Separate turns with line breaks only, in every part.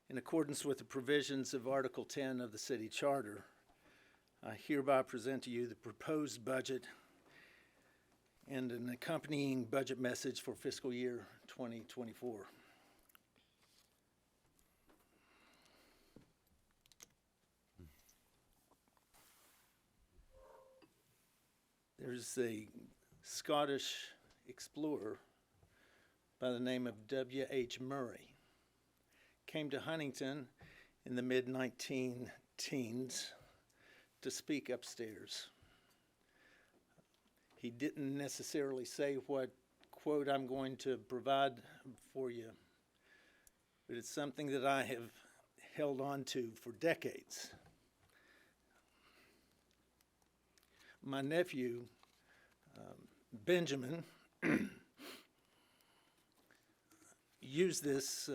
In accordance with the provisions of Article 10 of the City Charter, I hereby present to you the proposed budget and an accompanying budget message for fiscal year 2024. There's a Scottish explorer by the name of W.H. Murray. Came to Huntington in the mid-19-teens to speak upstairs. He didn't necessarily say what quote I'm going to provide for you, but it's something that I have held on to for decades. My nephew, Benjamin, used this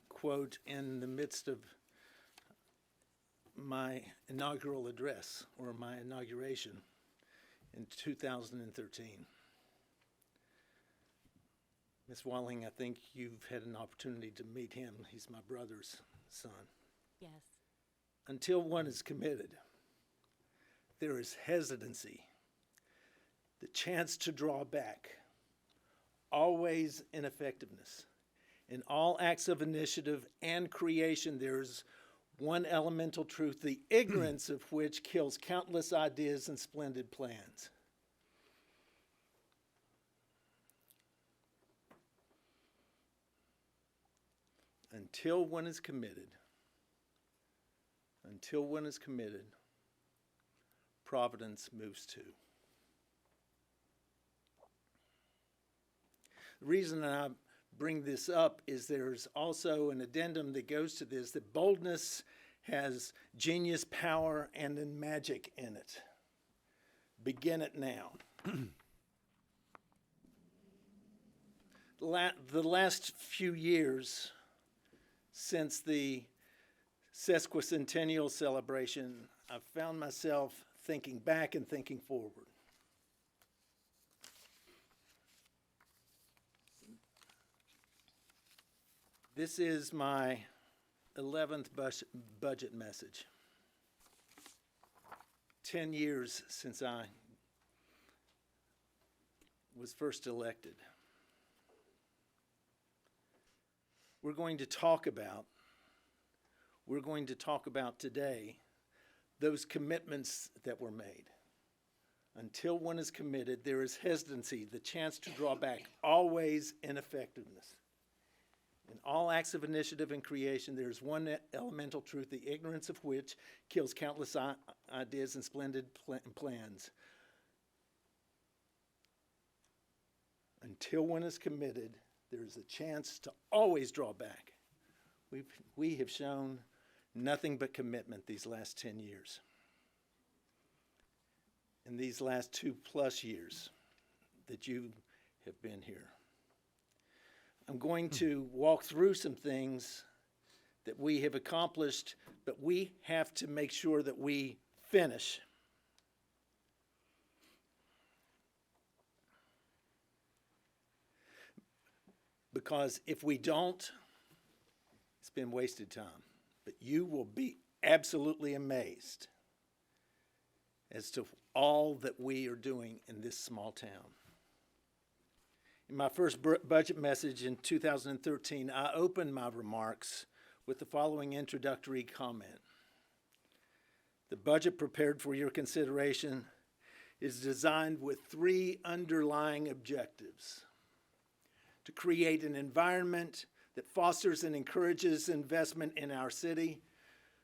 quote in the midst of my inaugural address, or my inauguration, in 2013. Ms. Walling, I think you've had an opportunity to meet him. He's my brother's son.
Yes.
Until one is committed, there is hesitancy, the chance to draw back, always ineffectiveness. In all acts of initiative and creation, there is one elemental truth, the ignorance of which kills countless ideas and splendid plans. Until one is committed, providence moves too. The reason I bring this up is there's also an addendum that goes to this, that boldness has genius, power, and then magic in it. Begin it now. The last few years since the sesquicentennial celebration, I've found myself thinking back and thinking forward. This is my 11th budget message. 10 years since I was first elected. We're going to talk about today those commitments that were made. Until one is committed, there is hesitancy, the chance to draw back, always ineffectiveness. In all acts of initiative and creation, there is one elemental truth, the ignorance of which kills countless ideas and splendid plans. Until one is committed, there is a chance to always draw back. We have shown nothing but commitment these last 10 years. In these last 2+ years that you have been here. I'm going to walk through some things that we have accomplished, but we have to make sure that we finish. Because if we don't, it's been wasted time. But you will be absolutely amazed as to all that we are doing in this small town. In my first budget message in 2013, I opened my remarks with the following introductory comment. The budget prepared for your consideration is designed with 3 underlying objectives: to create an environment that fosters and encourages investment in our city,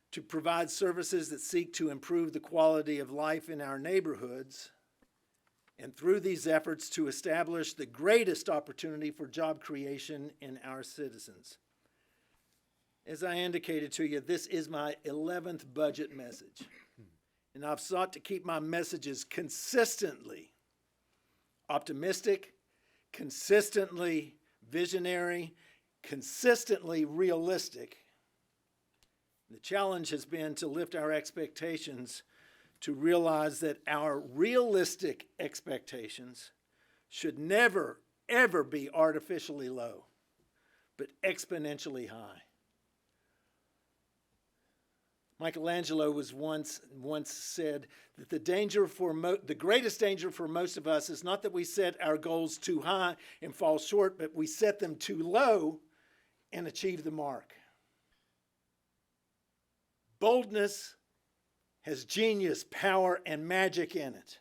to provide services that seek to improve the quality of life in our neighborhoods, and through these efforts to establish the greatest opportunity for job creation in our citizens. As I indicated to you, this is my 11th budget message, and I've sought to keep my messages consistently optimistic, consistently visionary, consistently realistic. The challenge has been to lift our expectations to realize that our realistic expectations should never, ever be artificially low, but exponentially high. Michelangelo was once said that the greatest danger for most of us is not that we set our goals too high and fall short, but we set them too low and achieve the mark. Boldness has genius, power, and magic in it.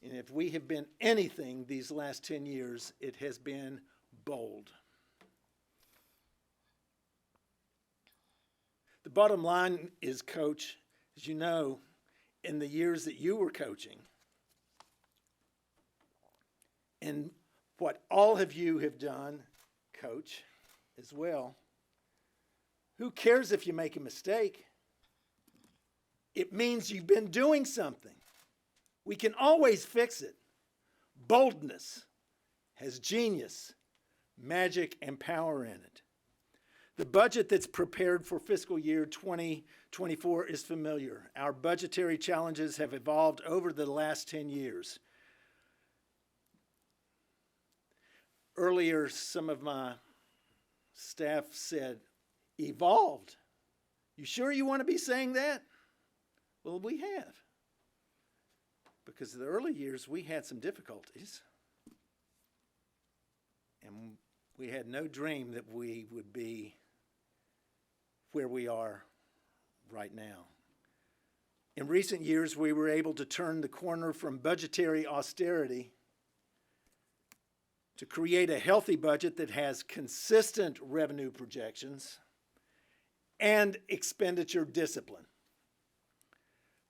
And if we have been anything these last 10 years, it has been bold. The bottom line is, Coach, as you know, in the years that you were coaching, and what all of you have done, Coach, as well, who cares if you make a mistake? It means you've been doing something. We can always fix it. Boldness has genius, magic, and power in it. The budget that's prepared for fiscal year 2024 is familiar. Our budgetary challenges have evolved over the last 10 years. Earlier, some of my staff said, evolved. You sure you want to be saying that? Well, we have. Because in the early years, we had some difficulties. And we had no dream that we would be where we are right now. In recent years, we were able to turn the corner from budgetary austerity to create a healthy budget that has consistent revenue projections and expenditure discipline.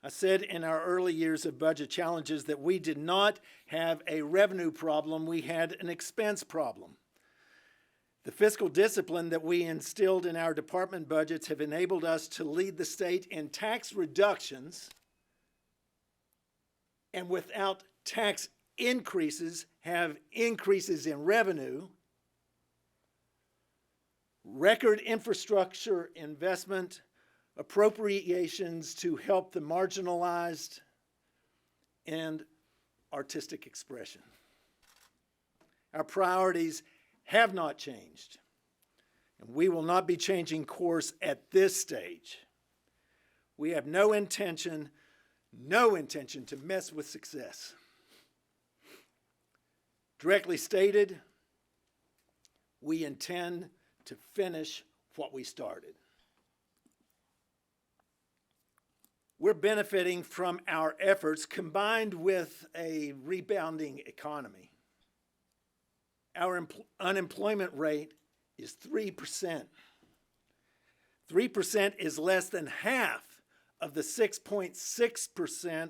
I said in our early years of budget challenges that we did not have a revenue problem, we had an expense problem. The fiscal discipline that we instilled in our department budgets have enabled us to lead the state in tax reductions and without tax increases have increases in revenue, record infrastructure investment, appropriations to help the marginalized, and artistic expression. Our priorities have not changed, and we will not be changing course at this stage. We have no intention to mess with success. Directly stated, we intend to finish what we started. We're benefiting from our efforts combined with a rebounding economy. Our unemployment rate is 3%. 3% is less than half of the 6.6%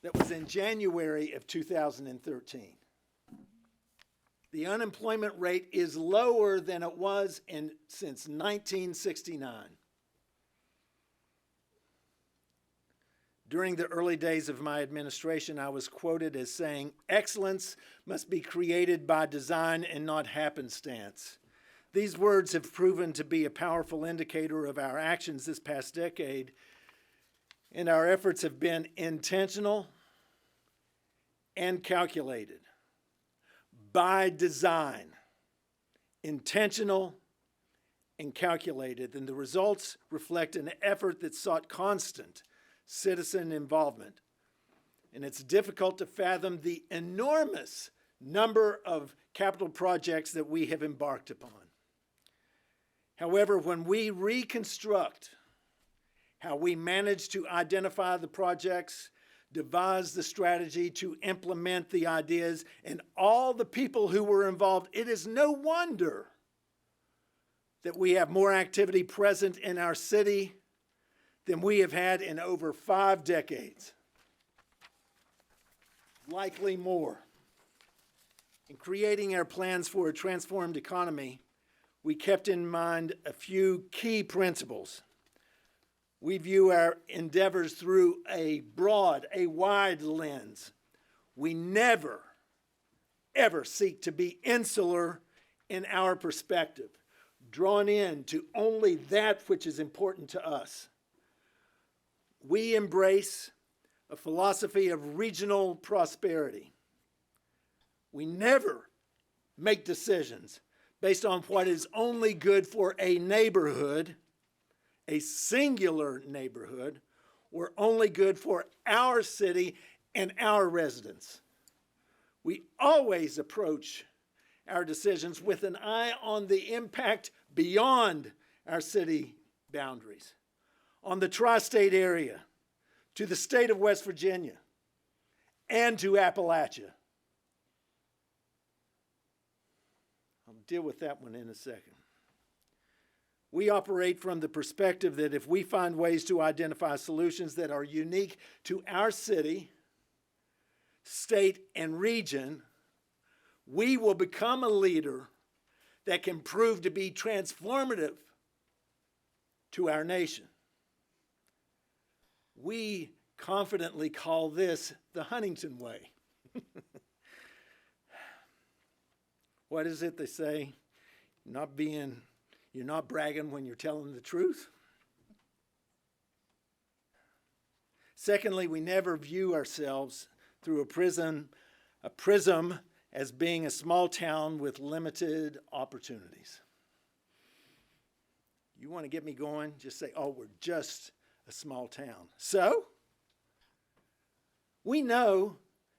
that was in January of 2013. The unemployment rate is lower than it was since 1969. During the early days of my administration, I was quoted as saying, "Excellence must be created by design and not happenstance." These words have proven to be a powerful indicator of our actions this past decade, and our efforts have been intentional and calculated. By design, intentional and calculated, and the results reflect an effort that sought constant citizen involvement. And it's difficult to fathom the enormous number of capital projects that we have embarked upon. However, when we reconstruct how we managed to identify the projects, devise the strategy to implement the ideas, and all the people who were involved, it is no wonder that we have more activity present in our city than we have had in over 5 decades. Likely more. In creating our plans for a transformed economy, we kept in mind a few key principles. We view our endeavors through a wide lens. We never, ever seek to be insular in our perspective, drawn in to only that which is important to us. We embrace a philosophy of regional prosperity. We never make decisions based on what is only good for a neighborhood, a singular neighborhood, or only good for our city and our residents. We always approach our decisions with an eye on the impact beyond our city boundaries, on the tri-state area, to the state of West Virginia, and to Appalachia. I'll deal with that one in a second. We operate from the perspective that if we find ways to identify solutions that are unique to our city, state, and region, we will become a leader that can prove to be transformative to our nation. We confidently call this the Huntington Way. What is it they say? You're not bragging when you're telling the truth. Secondly, we never view ourselves through a prism as being a small town with limited opportunities. You want to get me going? Just say, oh, we're just a small town. So, we know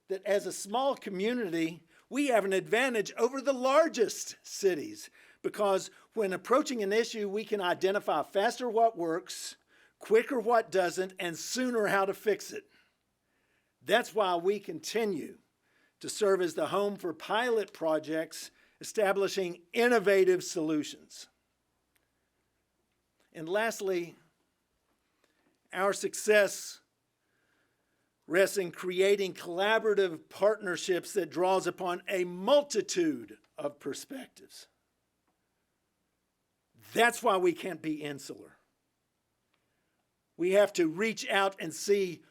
that as a small community, we have an advantage over the largest cities because when approaching an issue, we can identify faster what works, quicker what doesn't, and sooner how to fix it. That's why we continue to serve as the home for pilot projects establishing innovative solutions. And lastly, our success rests in creating collaborative partnerships that draws upon a multitude of perspectives. That's why we can't be insular. We have to reach out and see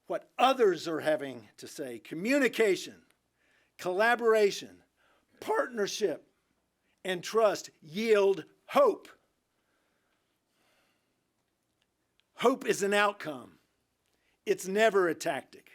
what others are having to say. Communication, collaboration, partnership, and trust yield hope. Hope is an outcome. It's never a tactic.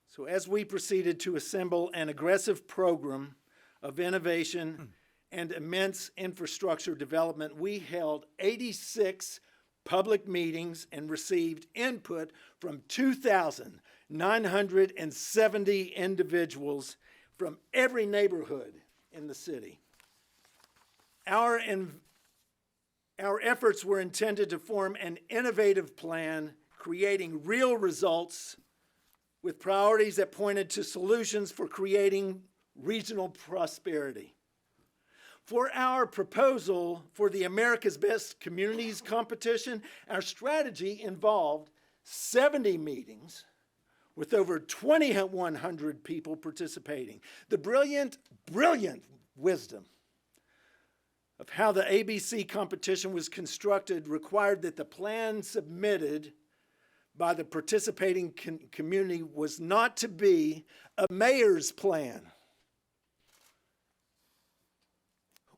So as we proceeded to assemble an aggressive program of innovation and immense infrastructure development, we held 86 public meetings and received input from 2,970 individuals from every neighborhood in the city. Our efforts were intended to form an innovative plan, creating real results with priorities that pointed to solutions for creating regional prosperity. For our proposal for the America's Best Communities competition, our strategy involved 70 meetings with over 2,100 people participating. The brilliant wisdom of how the ABC competition was constructed required that the plan submitted by the participating community was not to be a mayor's plan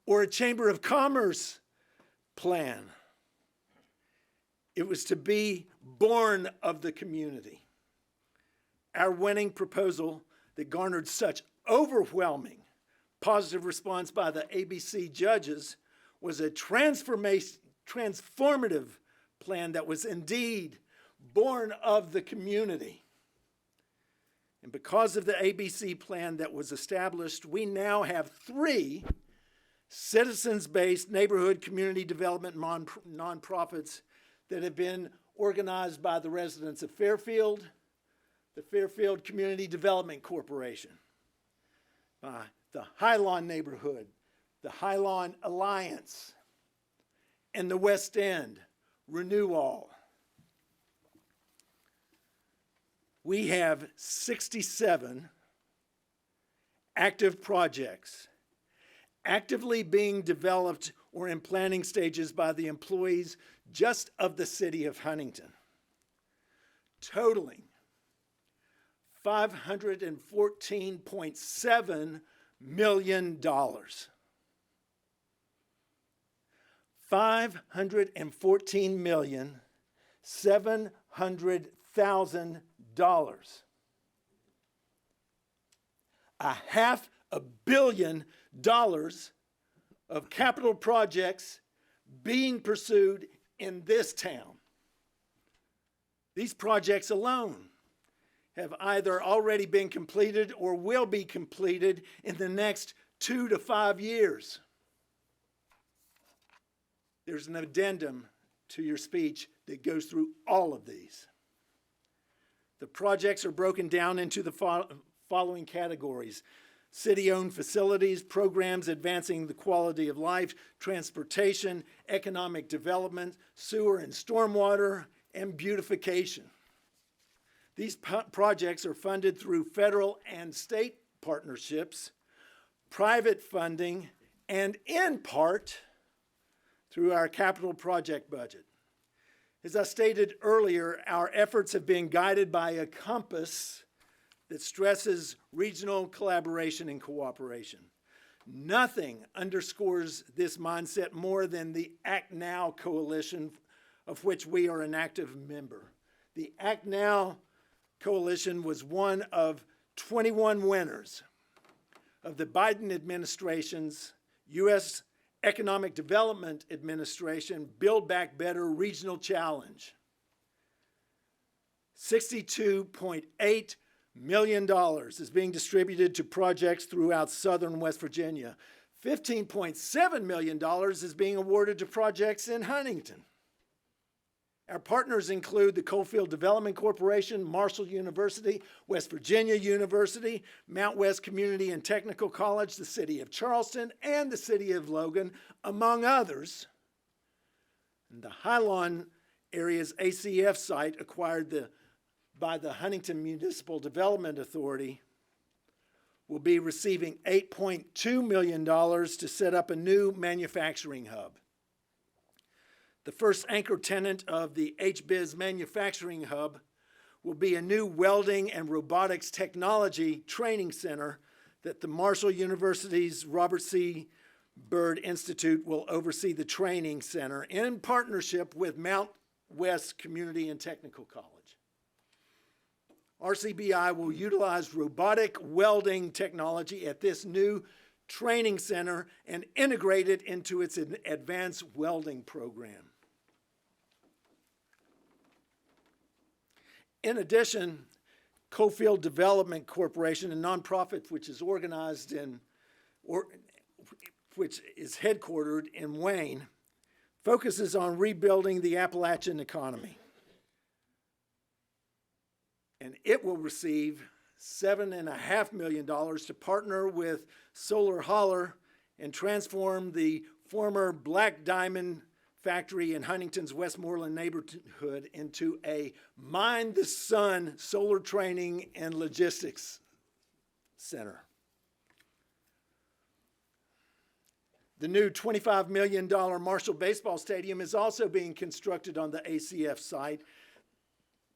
or a Chamber of Commerce plan. It was to be born of the community. Our winning proposal that garnered such overwhelming positive response by the ABC judges was a transformative plan that was indeed born of the community. And because of the ABC plan that was established, we now have 3 citizens-based neighborhood community development nonprofits that have been organized by the residents of Fairfield, the Fairfield Community Development Corporation, by the Highline Neighborhood, the Highline Alliance, and the West End, Renew All. We have 67 active projects actively being developed or in planning stages by the employees just of the city of Huntington, totaling $514.7 million. $514,700,000. $500 million of capital projects being pursued in this town. These projects alone have either already been completed or will be completed in the next 2 to 5 years. There's an addendum to your speech that goes through all of these. The projects are broken down into the following categories: city-owned facilities, programs advancing the quality of life, transportation, economic development, sewer and stormwater, and beautification. These projects are funded through federal and state partnerships, private funding, and in part through our capital project budget. As I stated earlier, our efforts have been guided by a compass that stresses regional collaboration and cooperation. Nothing underscores this mindset more than the Act Now coalition, of which we are an active member. The Act Now coalition was one of 21 winners of the Biden administration's U.S. Economic Development Administration Build Back Better Regional Challenge. $62.8 million is being distributed to projects throughout southern West Virginia. $15.7 million is being awarded to projects in Huntington. Our partners include the Coalfield Development Corporation, Marshall University, West Virginia University, Mount West Community and Technical College, the City of Charleston, and the City of Logan, among others. And the Highland area's ACF site acquired by the Huntington Municipal Development Authority will be receiving $8.2 million to set up a new manufacturing hub. The first anchor tenant of the HBIZ Manufacturing Hub will be a new welding and robotics technology training center that the Marshall University's Robert C. Byrd Institute will oversee the training center in partnership with Mount West Community and Technical College. RCBI will utilize robotic welding technology at this new training center and integrate it into its advanced welding program. In addition, Coalfield Development Corporation, a nonprofit which is organized which is headquartered in Wayne, focuses on rebuilding the Appalachian economy. And it will receive $7.5 million to partner with Solar Holler and transform the former Black Diamond factory in Huntington's Westmoreland neighborhood into a Mind the Sun solar training and logistics center. The new $25 million Marshall Baseball Stadium is also being constructed on the ACF site.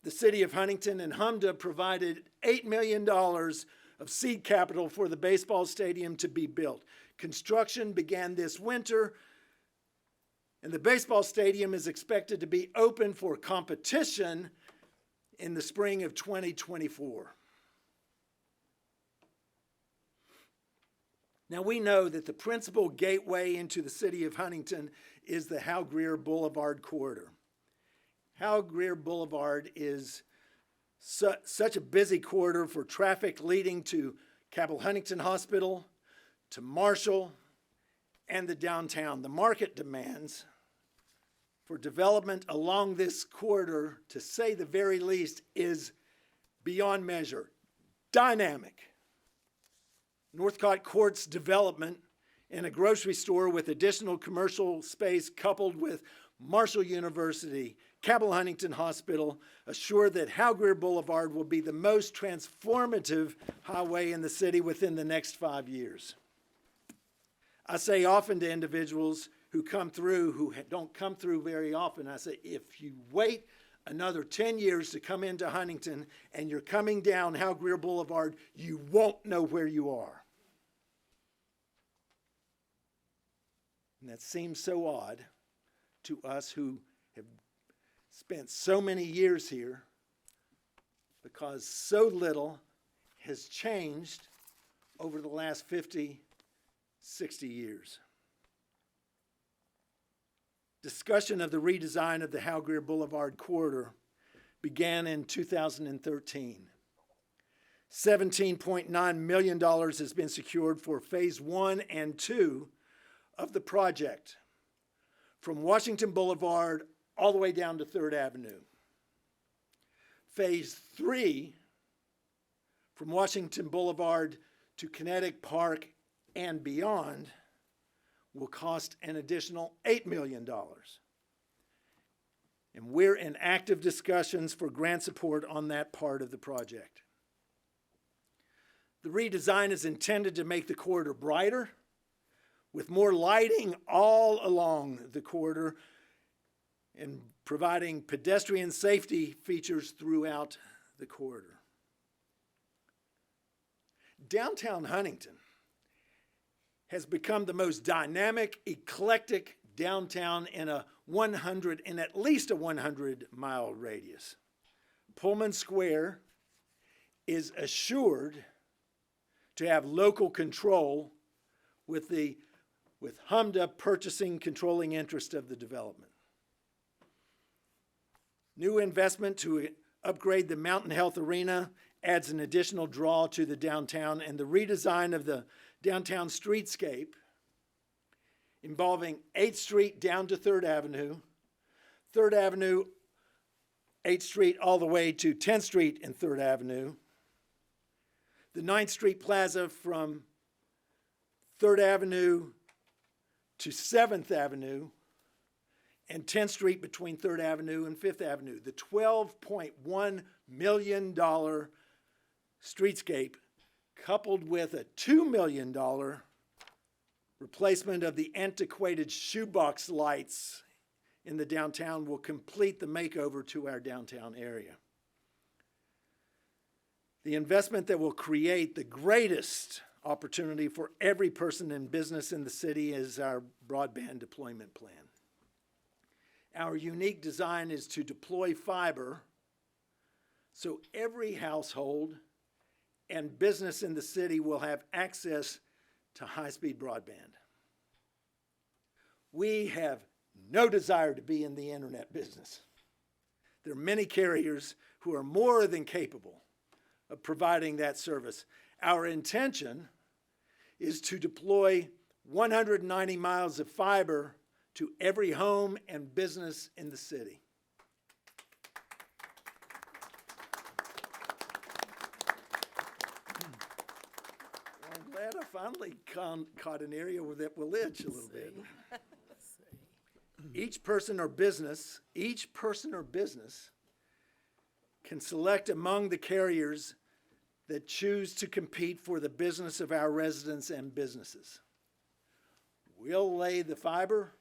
The city of Huntington and HMDA provided $8 million of seed capital for the baseball stadium to be built. Construction began this winter, and the baseball stadium is expected to be open for competition in the spring of 2024. Now, we know that the principal gateway into the city of Huntington is the Hal Greer Boulevard corridor. Hal Greer Boulevard is such a busy corridor for traffic leading to Cabell Huntington Hospital, to Marshall, and the downtown. The market demands for development along this corridor, to say the very least, is beyond measure. Dynamic. Northcott Court's development in a grocery store with additional commercial space coupled with Marshall University, Cabell Huntington Hospital assure that Hal Greer Boulevard will be the most transformative highway in the city within the next 5 years. I say often to individuals who come through, who don't come through very often, I say, if you wait another 10 years to come into Huntington and you're coming down Hal Greer Boulevard, you won't know where you are. And that seems so odd to us who have spent so many years here, because so little has changed over the last 50, 60 years. discussion of the redesign of the Hal Greer Boulevard corridor began in 2013. $17.9 million has been secured for phase 1 and 2 of the project, from Washington Boulevard all the way down to 3rd Avenue. Phase 3, from Washington Boulevard to Kinetic Park and beyond, will cost an additional $8 million. And we're in active discussions for grant support on that part of the project. The redesign is intended to make the corridor brighter, with more lighting all along the corridor and providing pedestrian safety features throughout the corridor. Downtown Huntington has become the most dynamic, eclectic downtown in at least a 100-mile radius. Pullman Square is assured to have local control with HMDA purchasing controlling interest of the development. New investment to upgrade the Mountain Health Arena adds an additional draw to the downtown, and the redesign of the downtown streetscape involving 8th Street down to 3rd Avenue, 3rd Avenue, 8th Street all the way to 10th Street and 3rd Avenue, the 9th Street Plaza from 3rd Avenue to 7th Avenue, and 10th Street between 3rd Avenue and 5th Avenue. The $12.1 million streetscape, coupled with a $2 million replacement of the antiquated shoebox lights in the downtown, will complete the makeover to our downtown area. The investment that will create the greatest opportunity for every person and business in the city is our broadband deployment plan. Our unique design is to deploy fiber so every household and business in the city will have access to high-speed broadband. We have no desire to be in the internet business. There are many carriers who are more than capable of providing that service. Our intention is to deploy 190 miles of fiber to every home and business in the city. I'm glad I finally caught an area that will itch a little bit. Each person or business can select among the carriers that choose to compete for the business of our residents and businesses. We'll lay the fiber,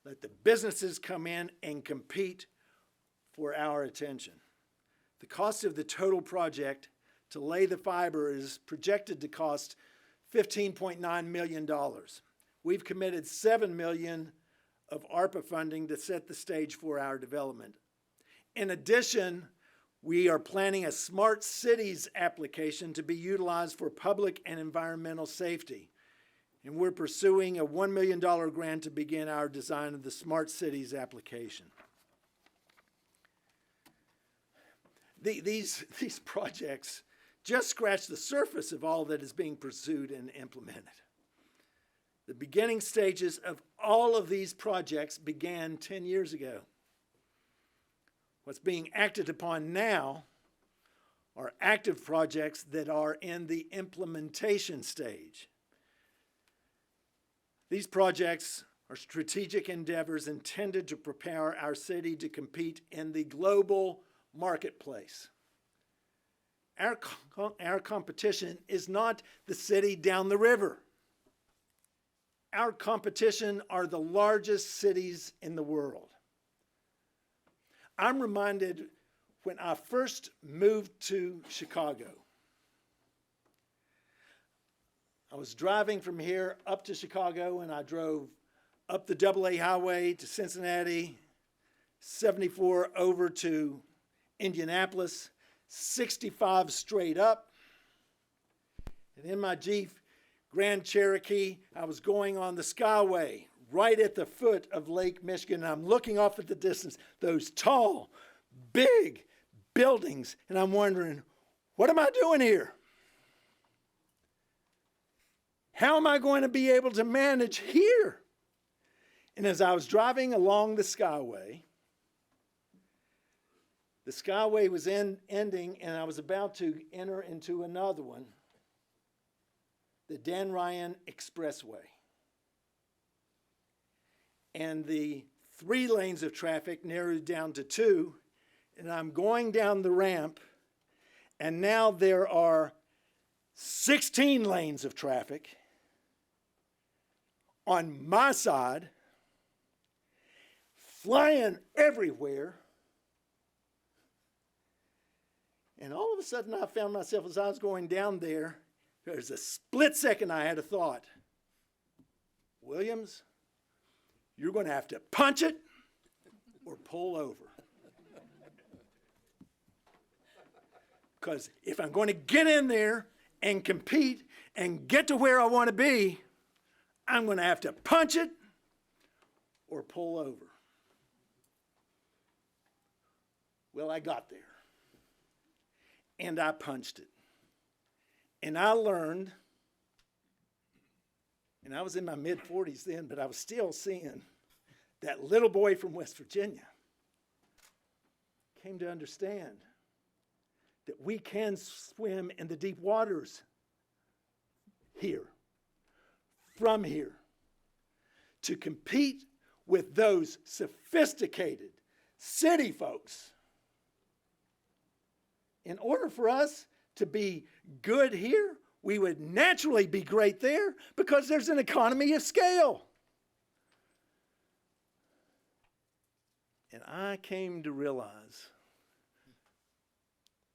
let the businesses come in and compete for our attention. The cost of the total project to lay the fiber is projected to cost $15.9 million. We've committed $7 million of ARPA funding to set the stage for our development. In addition, we are planning a smart cities application to be utilized for public and environmental safety. And we're pursuing a $1 million grant to begin our design of the smart cities application. These projects just scratch the surface of all that is being pursued and implemented. The beginning stages of all of these projects began 10 years ago. What's being acted upon now are active projects that are in the implementation stage. These projects are strategic endeavors intended to prepare our city to compete in the global marketplace. Our competition is not the city down the river. Our competition are the largest cities in the world. I'm reminded when I first moved to Chicago. I was driving from here up to Chicago, and I drove up the AA highway to Cincinnati, 74 over to Indianapolis, 65 straight up. And in my Jeep Grand Cherokee, I was going on the Skyway, right at the foot of Lake Michigan, and I'm looking off at the distance, those tall, big buildings, and I'm wondering, what am I doing here? How am I going to be able to manage here? And as I was driving along the Skyway was ending, and I was about to enter into another one, the Dan Ryan Expressway. And the 3 lanes of traffic narrowed down to 2, and I'm going down the ramp, and now there are 16 lanes of traffic on my side, flying everywhere. And all of a sudden I found myself, as I was going down there, there's a split second I had a thought. Williams, you're going to have to punch it or pull over. Because if I'm going to get in there and compete and get to where I want to be, I'm going to have to punch it or pull over. Well, I got there. And I punched it. And I learned, and I was in my mid-40s then, but I was still seeing that little boy from West Virginia came to understand that we can swim in the deep waters here, from here, to compete with those sophisticated city folks. In order for us to be good here, we would naturally be great there because there's an economy of scale. And I came to realize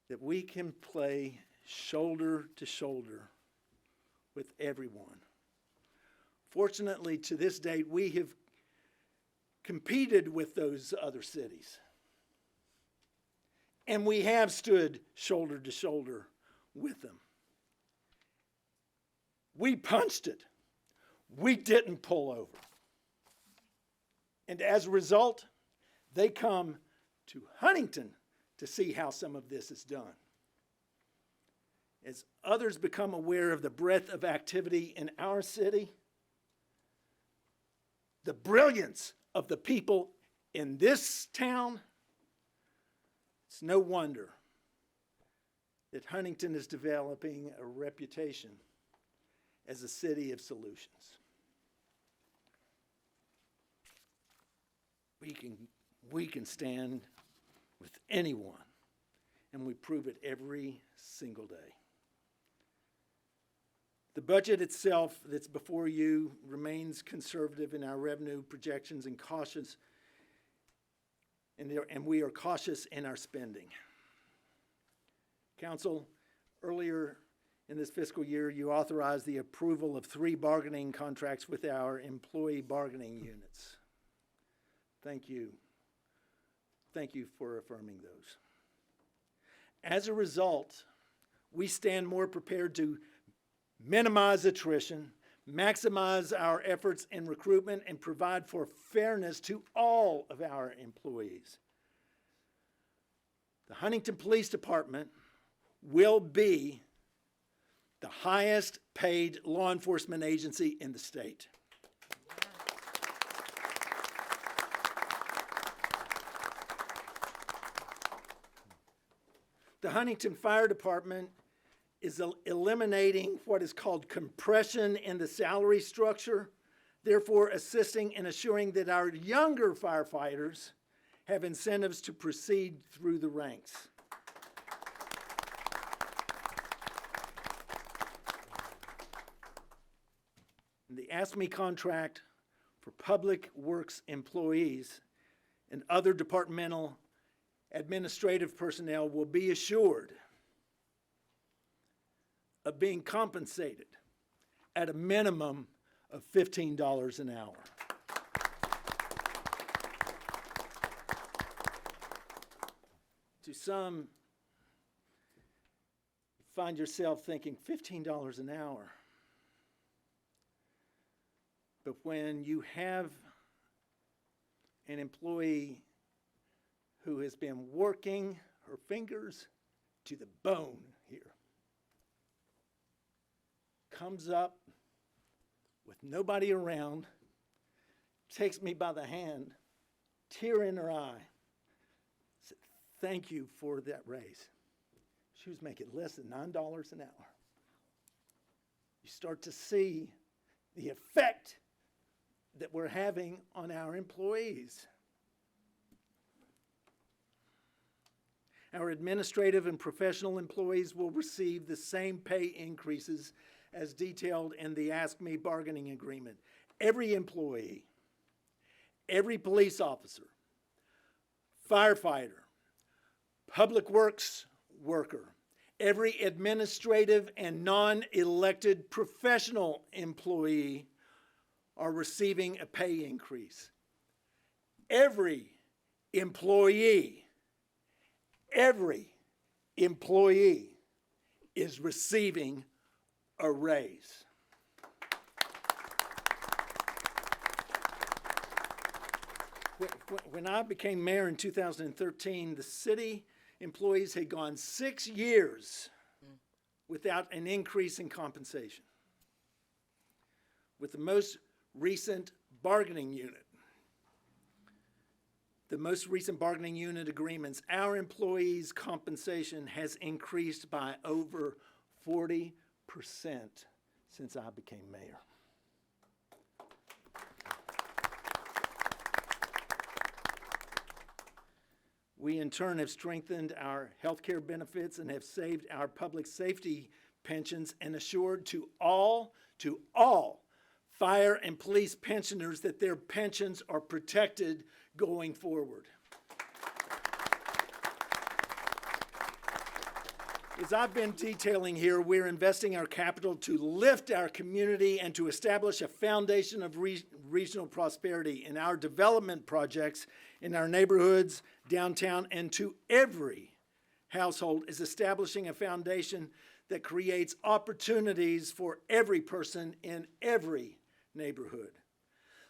that we can play shoulder to shoulder with everyone. Fortunately, to this date, we have competed with those other cities. And we have stood shoulder to shoulder with them. We punched it. We didn't pull over. And as a result, they come to Huntington to see how some of this is done. As others become aware of the breadth of activity in our city, the brilliance of the people in this town, it's no wonder that Huntington is developing a reputation as a city of solutions. We can stand with anyone, and we prove it every single day. The budget itself that's before you remains conservative in our revenue projections and cautious, and we are cautious in our spending. Council, earlier in this fiscal year, you authorized the approval of 3 bargaining contracts with our employee bargaining units. Thank you. Thank you for affirming those. As a result, we stand more prepared to minimize attrition, maximize our efforts in recruitment, and provide for fairness to all of our employees. The Huntington Police Department will be the highest paid law enforcement agency in the state. The Huntington Fire Department is eliminating what is called compression in the salary structure, therefore assisting in assuring that our younger firefighters have incentives to proceed through the ranks. The ASME contract for public works employees and other departmental administrative personnel will be assured of being compensated at a minimum of $15 an hour. To some, find yourself thinking, $15 an hour. But when you have an employee who has been working her fingers to the bone here, comes up with nobody around, takes me by the hand, tear in her eye, said, "Thank you for that raise." She was making less than $9 an hour. You start to see the effect that we're having on our employees. Our administrative and professional employees will receive the same pay increases as detailed in the Ask Me bargaining agreement. Every employee, every police officer, firefighter, public works worker, every administrative and non-elected professional employee are receiving a pay increase. Every employee is receiving a raise. When I became mayor in 2013, the city employees had gone 6 years without an increase in compensation. With the most recent bargaining unit, agreements, our employees' compensation has increased by over 40% since I became mayor. We in turn have strengthened our health care benefits and have saved our public safety pensions and assured to all fire and police pensioners that their pensions are protected going forward. As I've been detailing here, we're investing our capital to lift our community and to establish a foundation of regional prosperity in our development projects, in our neighborhoods, downtown, and to every household is establishing a foundation that creates opportunities for every person in every neighborhood.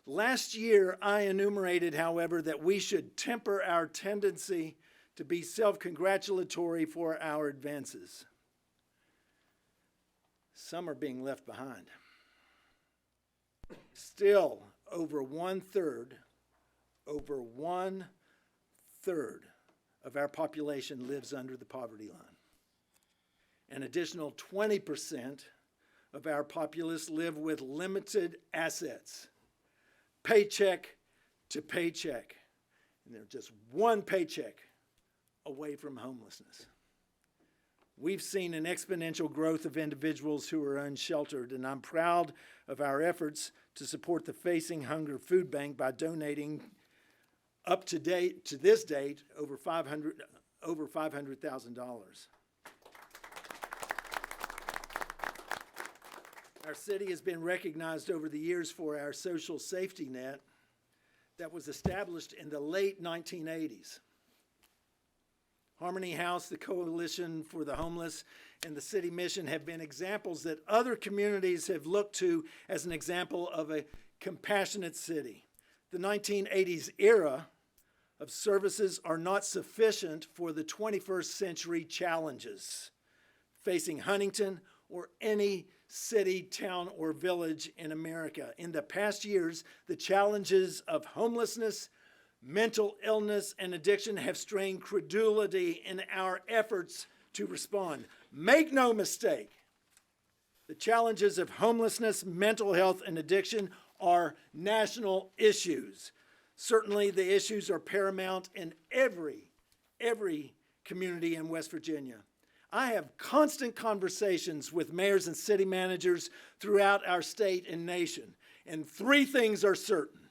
Last year, I enumerated, however, that we should temper our tendency to be self-congratulatory for our advances. Some are being left behind. Still, over one third of our population lives under the poverty line. An additional 20% of our populace live with limited assets, paycheck to paycheck, and they're just one paycheck away from homelessness. We've seen an exponential growth of individuals who are unsheltered, and I'm proud of our efforts to support the Facing Hunger Food Bank by donating up to this date over $500,000. Our city has been recognized over the years for our social safety net that was established in the late 1980s. Harmony House, the Coalition for the Homeless, and the City Mission have been examples that other communities have looked to as an example of a compassionate city. The 1980s era of services are not sufficient for the 21st century challenges facing Huntington or any city, town, or village in America. In the past years, the challenges of homelessness, mental illness, and addiction have strained credulity in our efforts to respond. Make no mistake, the challenges of homelessness, mental health, and addiction are national issues. Certainly, the issues are paramount in every community in West Virginia. I have constant conversations with mayors and city managers throughout our state and nation, and three things are certain.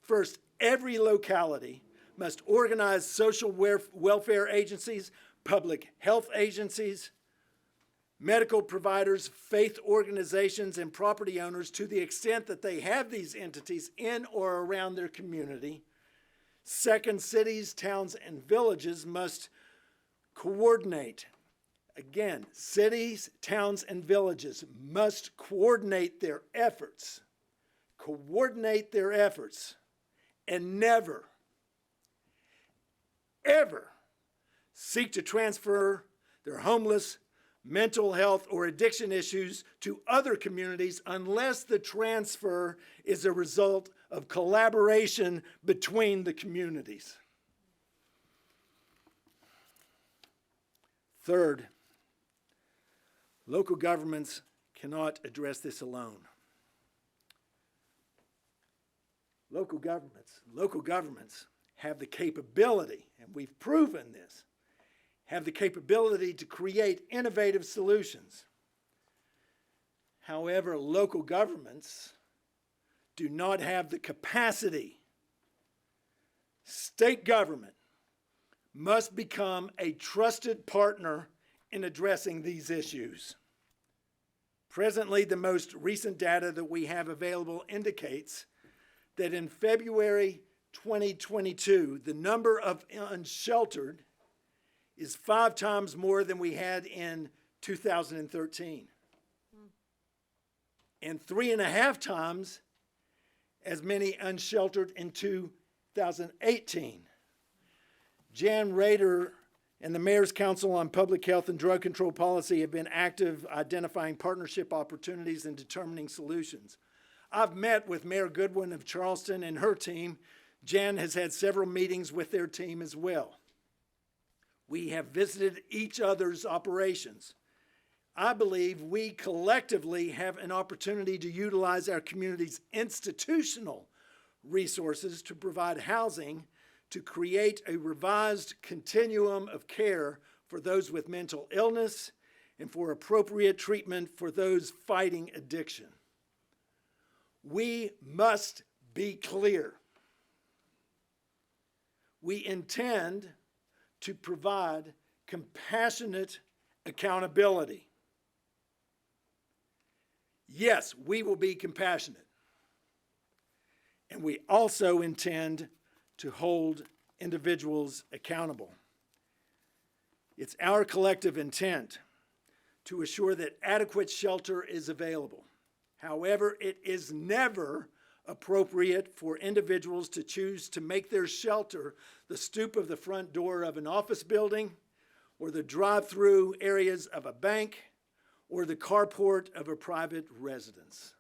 First, every locality must organize social welfare agencies, public health agencies, medical providers, faith organizations, and property owners to the extent that they have these entities in or around their community. Second, cities, towns, and villages must coordinate. Again, cities, towns, and villages must coordinate their efforts coordinate their efforts and never, ever seek to transfer their homeless, mental health, or addiction issues to other communities unless the transfer is a result of collaboration between the communities. Third, local governments cannot address this alone. Local governments have the capability, and we've proven this, have the capability to create innovative solutions. However, local governments do not have the capacity. State government must become a trusted partner in addressing these issues. Presently, the most recent data that we have available indicates that in February 2022, the number of unsheltered is 5 times more than we had in 2013. And 3.5 times as many unsheltered in 2018. Jan Rader and the Mayor's Council on Public Health and Drug Control Policy have been active identifying partnership opportunities and determining solutions. I've met with Mayor Goodwin of Charleston and her team. Jan has had several meetings with their team as well. We have visited each other's operations. I believe we collectively have an opportunity to utilize our community's institutional resources to provide housing, to create a revised continuum of care for those with mental illness, and for appropriate treatment for those fighting addiction. We must be clear. We intend to provide compassionate accountability. Yes, we will be compassionate. And we also intend to hold individuals accountable. It's our collective intent to assure that adequate shelter is available. However, it is never appropriate for individuals to choose to make their shelter the stoop of the front door of an office building, or the drive-through areas of a bank, or the carport of a private residence.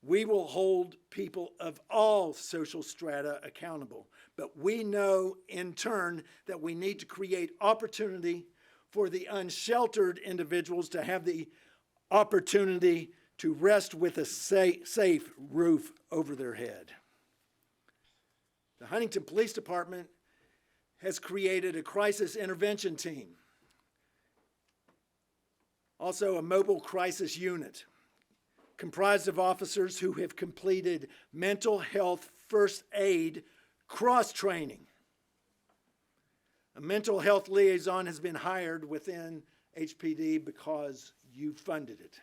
We will hold people of all social strata accountable, but we know in turn that we need to create opportunity for the unsheltered individuals to have the opportunity to rest with a safe roof over their head. The Huntington Police Department has created a crisis intervention team, also a mobile crisis unit, comprised of officers who have completed mental health first aid cross-training. A mental health liaison has been hired within HPD because you funded it.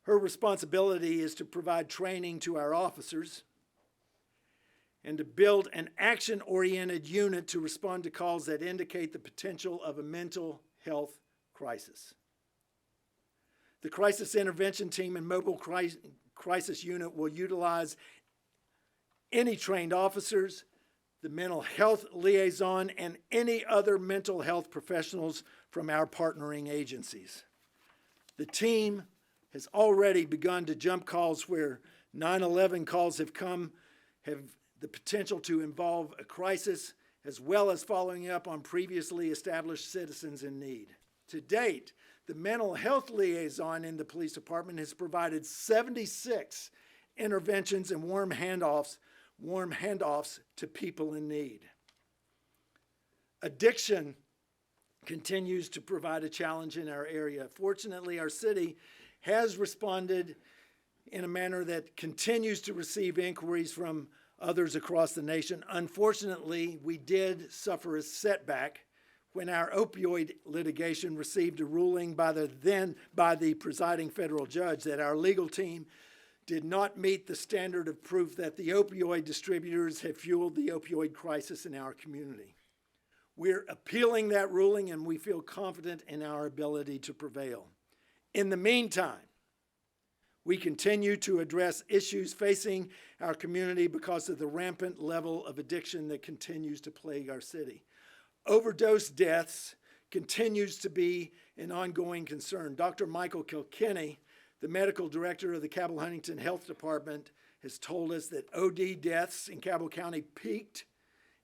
Her responsibility is to provide training to our officers and to build an action-oriented unit to respond to calls that indicate the potential of a mental health crisis. The Crisis Intervention Team and Mobile Crisis Unit will utilize any trained officers, the mental health liaison, and any other mental health professionals from our partnering agencies. The team has already begun to jump calls where 9/11 calls have the potential to involve a crisis, as well as following up on previously established citizens in need. To date, the mental health liaison in the police department has provided 76 interventions and warm handoffs to people in need. Addiction continues to provide a challenge in our area. Fortunately, our city has responded in a manner that continues to receive inquiries from others across the nation. Unfortunately, we did suffer a setback when our opioid litigation received a ruling by the presiding federal judge that our legal team did not meet the standard of proof that the opioid distributors have fueled the opioid crisis in our community. We're appealing that ruling, and we feel confident in our ability to prevail. In the meantime, We continue to address issues facing our community because of the rampant level of addiction that continues to plague our city. Overdose deaths continues to be an ongoing concern. Dr. Michael Kilkenny, the medical director of the Cabell Huntington Health Department, has told us that OD deaths in Cabell County peaked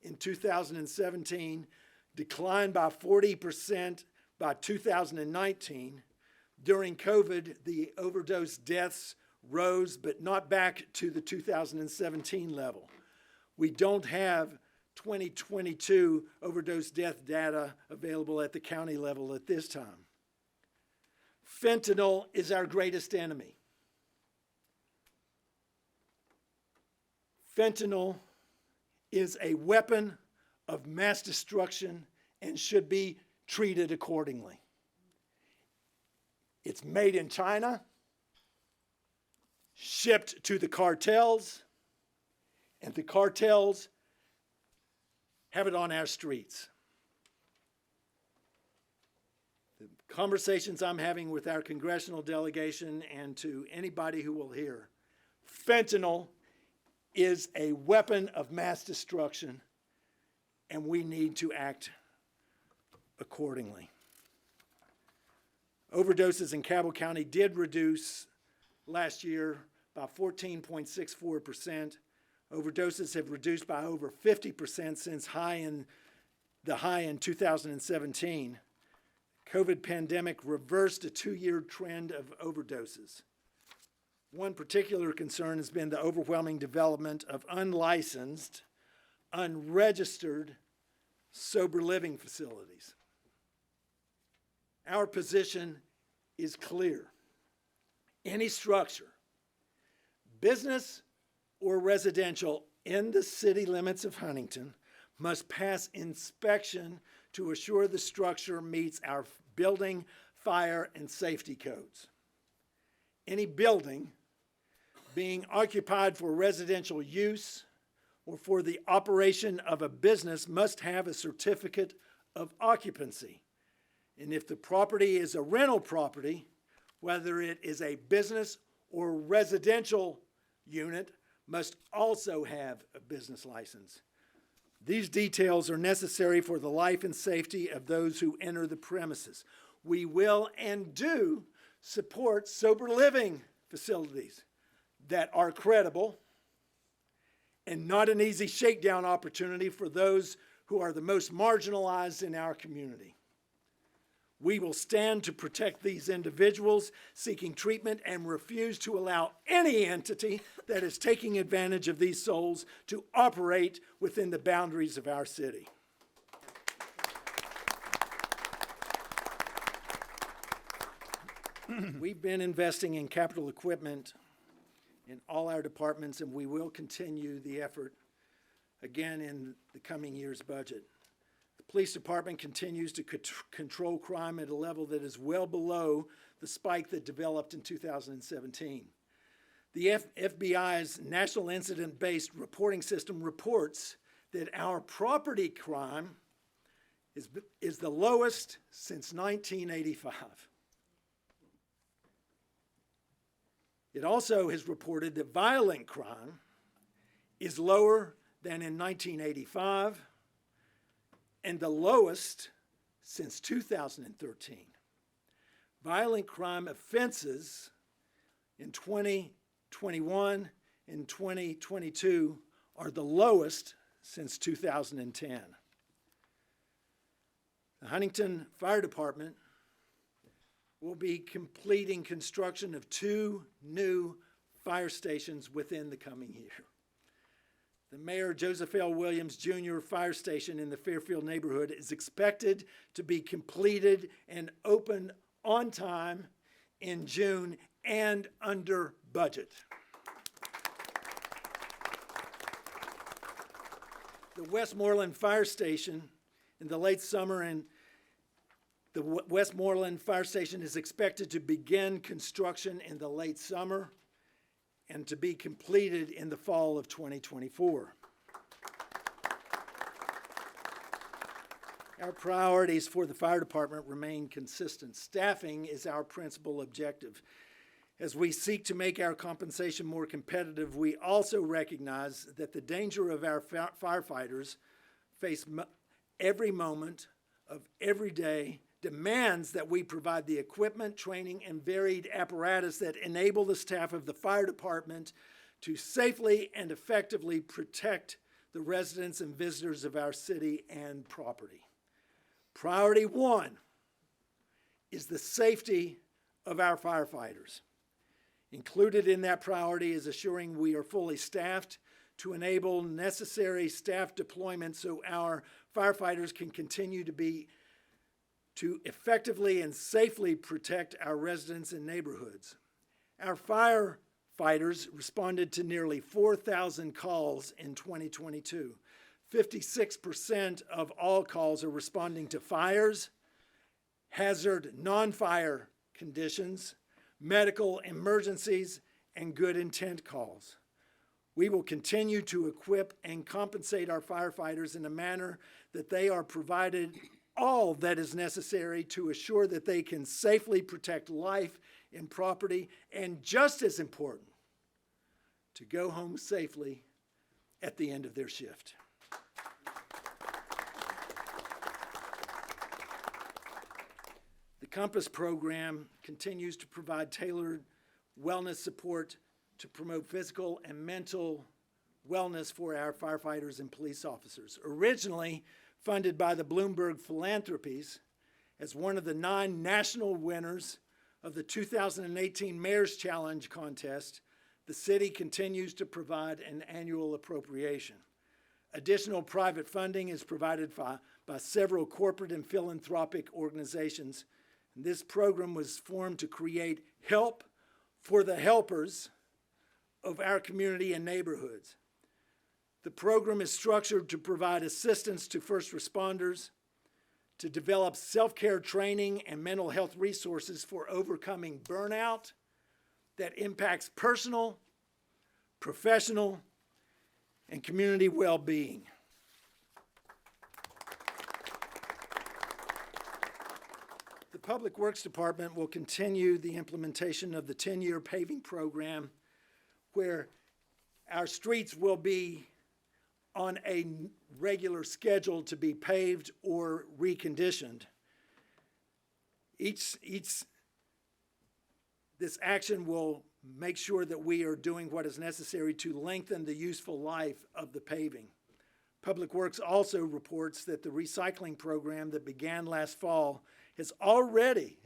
in 2017, declined by 40% by 2019. During COVID, the overdose deaths rose, but not back to the 2017 level. We don't have 2022 overdose death data available at the county level at this time. Fentanyl is our greatest enemy. Fentanyl is a weapon of mass destruction and should be treated accordingly. It's made in China, shipped to the cartels, and the cartels have it on our streets. The conversations I'm having with our congressional delegation and to anybody who will hear, fentanyl is a weapon of mass destruction, and we need to act accordingly. Overdoses in Cabell County did reduce last year by 14.64%. Overdoses have reduced by over 50% since the high in 2017. COVID pandemic reversed a 2-year trend of overdoses. One particular concern has been the overwhelming development of unlicensed, unregistered, sober living facilities. Our position is clear. Any structure, business or residential, in the city limits of Huntington must pass inspection to assure the structure meets our building, fire, and safety codes. Any building being occupied for residential use or for the operation of a business must have a certificate of occupancy. And if the property is a rental property, whether it is a business or residential unit, must also have a business license. These details are necessary for the life and safety of those who enter the premises. We will and do support sober living facilities that are credible and not an easy shakedown opportunity for those who are the most marginalized in our community. We will stand to protect these individuals seeking treatment and refuse to allow any entity that is taking advantage of these souls to operate within the boundaries of our city. We've been investing in capital equipment in all our departments, and we will continue the effort again in the coming year's budget. The police department continues to control crime at a level that is well below the spike that developed in 2017. The FBI's National Incident-Based Reporting System reports that our property crime is the lowest since 1985. It also has reported that violent crime is lower than in 1985 and the lowest since 2013. Violent crime offenses in 2021 and 2022 are the lowest since 2010. The Huntington Fire Department will be completing construction of 2 new fire stations within the coming year. The Mayor Joseph L. Williams Jr. Fire Station in the Fairfield neighborhood is expected to be completed and open on time in June and under budget. The Westmoreland Fire Station in the late summer and the Westmoreland Fire Station is expected to begin construction in the late summer and to be completed in the fall of 2024. Our priorities for the fire department remain consistent. Staffing is our principal objective. As we seek to make our compensation more competitive, we also recognize that the danger of our firefighters face every moment of every day demands that we provide the equipment, training, and varied apparatus that enable the staff of the fire department to safely and effectively protect the residents and visitors of our city and property. Priority one is the safety of our firefighters. Included in that priority is assuring we are fully staffed to enable necessary staff deployment so our firefighters can continue to effectively and safely protect our residents and neighborhoods. Our firefighters responded to nearly 4,000 calls in 2022. 56% of all calls are responding to fires, hazard non-fire conditions, medical emergencies, and good intent calls. We will continue to equip and compensate our firefighters in a manner that they are provided all that is necessary to assure that they can safely protect life and property, and just as important, to go home safely at the end of their shift. The Compass program continues to provide tailored wellness support to promote physical and mental wellness for our firefighters and police officers. Originally funded by the Bloomberg Philanthropies as one of the 9 national winners of the 2018 Mayor's Challenge contest, the city continues to provide an annual appropriation. Additional private funding is provided by several corporate and philanthropic organizations. This program was formed to create help for the helpers of our community and neighborhoods. The program is structured to provide assistance to first responders, to develop self-care training and mental health resources for overcoming burnout that impacts personal, professional, and community well-being. The Public Works Department will continue the implementation of the 10-year paving program where our streets will be on a regular schedule to be paved or reconditioned. This action will make sure that we are doing what is necessary to lengthen the useful life of the paving. Public Works also reports that the recycling program that began last fall has already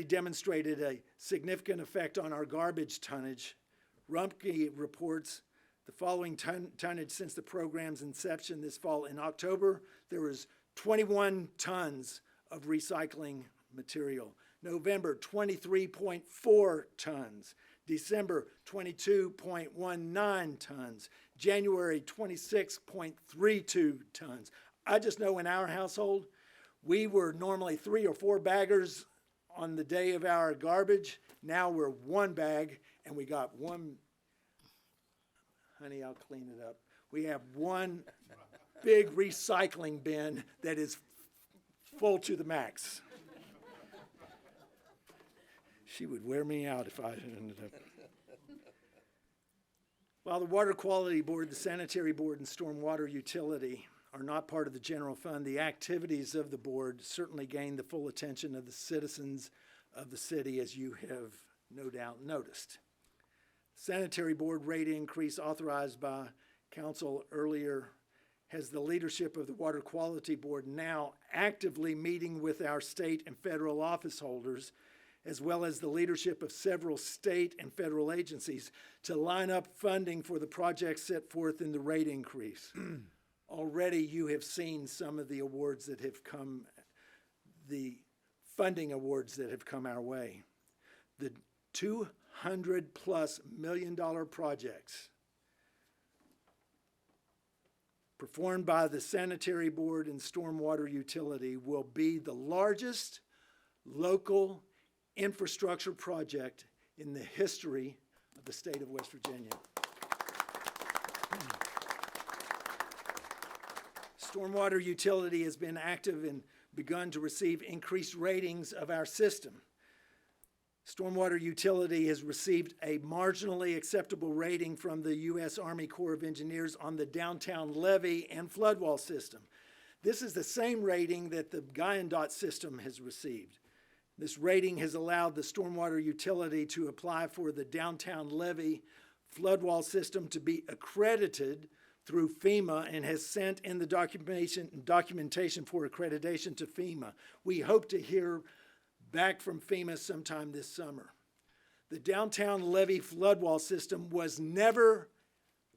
demonstrated a significant effect on our garbage tonnage. Rumpke reports the following tonnage since the program's inception this fall. In October, there was 21 tons of recycling material. November, 23.4 tons. December, 22.19 tons. January, 26.32 tons. I just know in our household, we were normally 3 or 4 baggers on the day of our garbage. Now we're 1 bag, and we got 1, honey, I'll clean it up. We have 1 big recycling bin that is full to the max. She would wear me out if I ended up. While the Water Quality Board, the Sanitary Board, and Stormwater Utility are not part of the general fund, the activities of the board certainly gain the full attention of the citizens of the city, as you have no doubt noticed. Sanitary Board rate increase authorized by council earlier has the leadership of the Water Quality Board now actively meeting with our state and federal office holders, as well as the leadership of several state and federal agencies to line up funding for the projects set forth in the rate increase. Already you have seen some of the awards that have come, the funding awards that have come our way. The $200+ million projects performed by the Sanitary Board and Stormwater Utility will be the largest local infrastructure project in the history of the state of West Virginia. Stormwater Utility has been active and begun to receive increased ratings of our system. stormwater utility has received a marginally acceptable rating from the U.S. Army Corps of Engineers on the downtown levee and flood wall system. This is the same rating that the Guyandotte system has received. This rating has allowed the stormwater utility to apply for the downtown levee flood wall system to be accredited through FEMA and has sent in the documentation for accreditation to FEMA. We hope to hear back from FEMA sometime this summer. The downtown levee flood wall system was never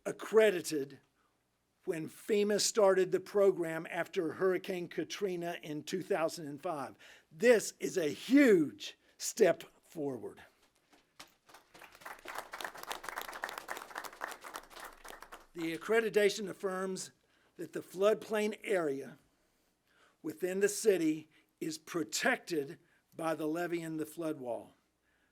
accredited when FEMA started the program after Hurricane Katrina in 2005. This is a huge step forward. The accreditation affirms that the floodplain area within the city is protected by the levee and the flood wall.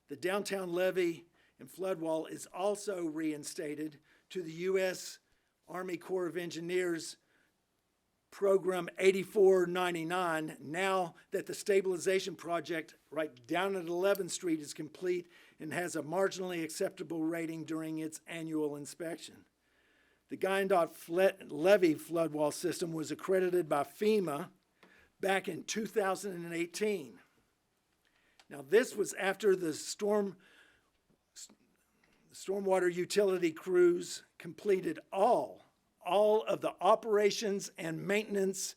The downtown levee and flood wall is also reinstated to the U.S. Army Corps of Engineers Program 8499, now that the stabilization project right down at 11th Street is complete and has a marginally acceptable rating during its annual inspection. The Guyandotte levee flood wall system was accredited by FEMA back in 2018. Now, this was after the stormwater utility crews completed all of the operations and maintenance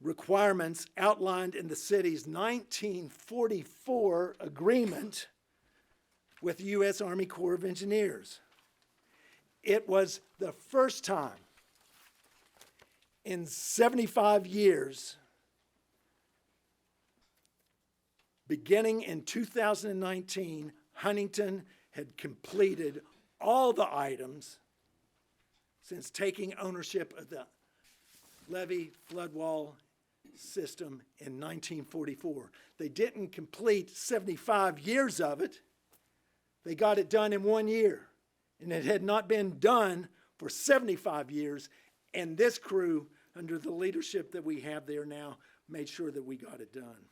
requirements outlined in the city's 1944 agreement with the U.S. Army Corps of Engineers. It was the first time in 75 years, beginning in 2019, Huntington had completed all the items since taking ownership of the levee flood wall system in 1944. They didn't complete 75 years of it. They got it done in 1 year. And it had not been done for 75 years. And this crew, under the leadership that we have there now, made sure that we got it done.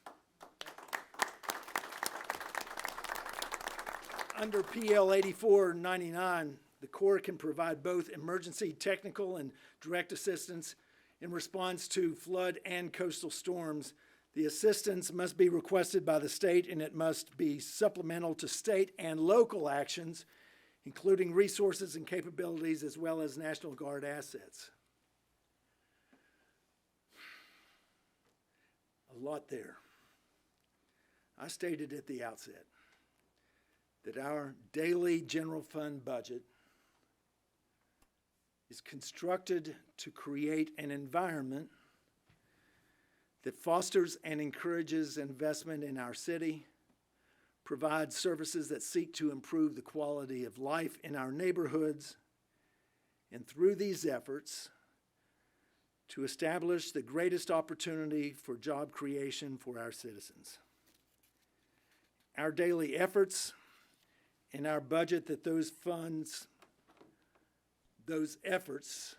Under PL 8499, the Corps can provide both emergency technical and direct assistance in response to flood and coastal storms. The assistance must be requested by the state, and it must be supplemental to state and local actions, including resources and capabilities as well as National Guard assets. A lot there. I stated at the outset that our daily general fund budget is constructed to create an environment that fosters and encourages investment in our city, provides services that seek to improve the quality of life in our neighborhoods, and through these efforts, to establish the greatest opportunity for job creation for our citizens. Our daily efforts and our budget that those funds, those efforts,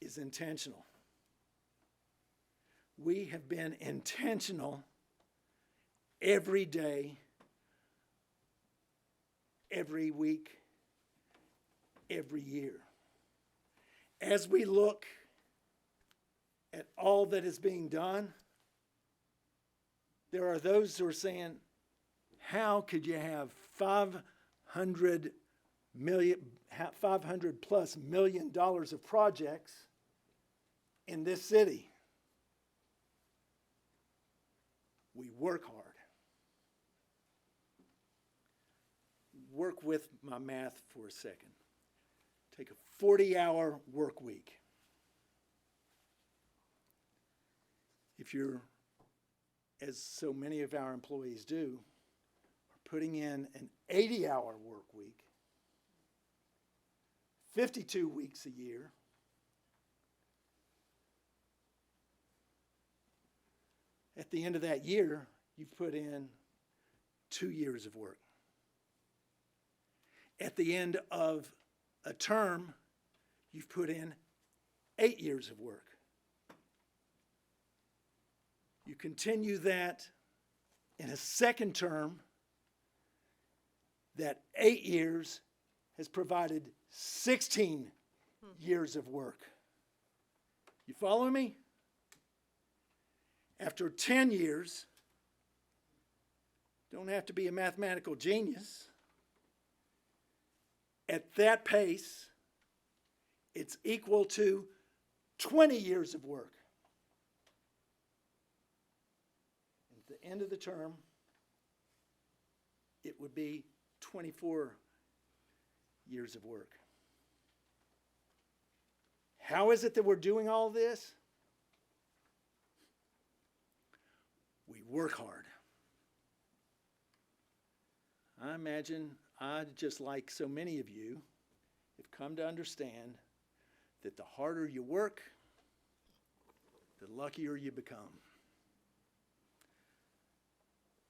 is intentional. We have been intentional every day, every week, every year. As we look at all that is being done, there are those who are saying, how could you have $500+ million of projects in this city? We work hard. Work with my math for a second. Take a 40-hour work week. If you're, as so many of our employees do, are putting in an 80-hour work week, 52 weeks a year, at the end of that year, you've put in 2 years of work. At the end of a term, you've put in 8 years of work. You continue that in a second term, that 8 years has provided 16 years of work. You follow me? After 10 years, don't have to be a mathematical genius. At that pace, it's equal to 20 years of work. At the end of the term, it would be 24 years of work. How is it that we're doing all this? We work hard. I imagine I, just like so many of you, have come to understand that the harder you work, the luckier you become.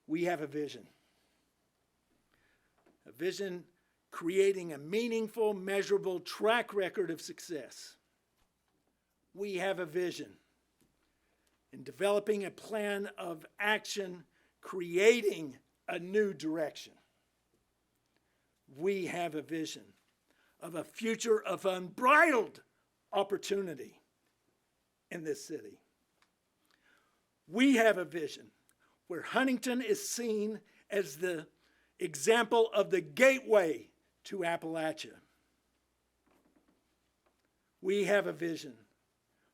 We have a vision. A vision creating a meaningful, measurable track record of success. We have a vision in developing a plan of action, creating a new direction. We have a vision of a future of unbridled opportunity in this city. We have a vision where Huntington is seen as the example of the gateway to Appalachia. We have a vision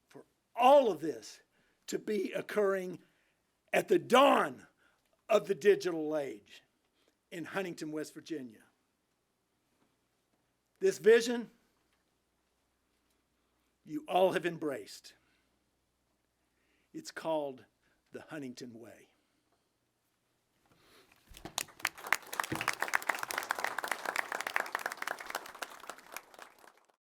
for all of this to be occurring at the dawn of the digital age in Huntington, West Virginia. This vision, you all have embraced. It's called the Huntington Way.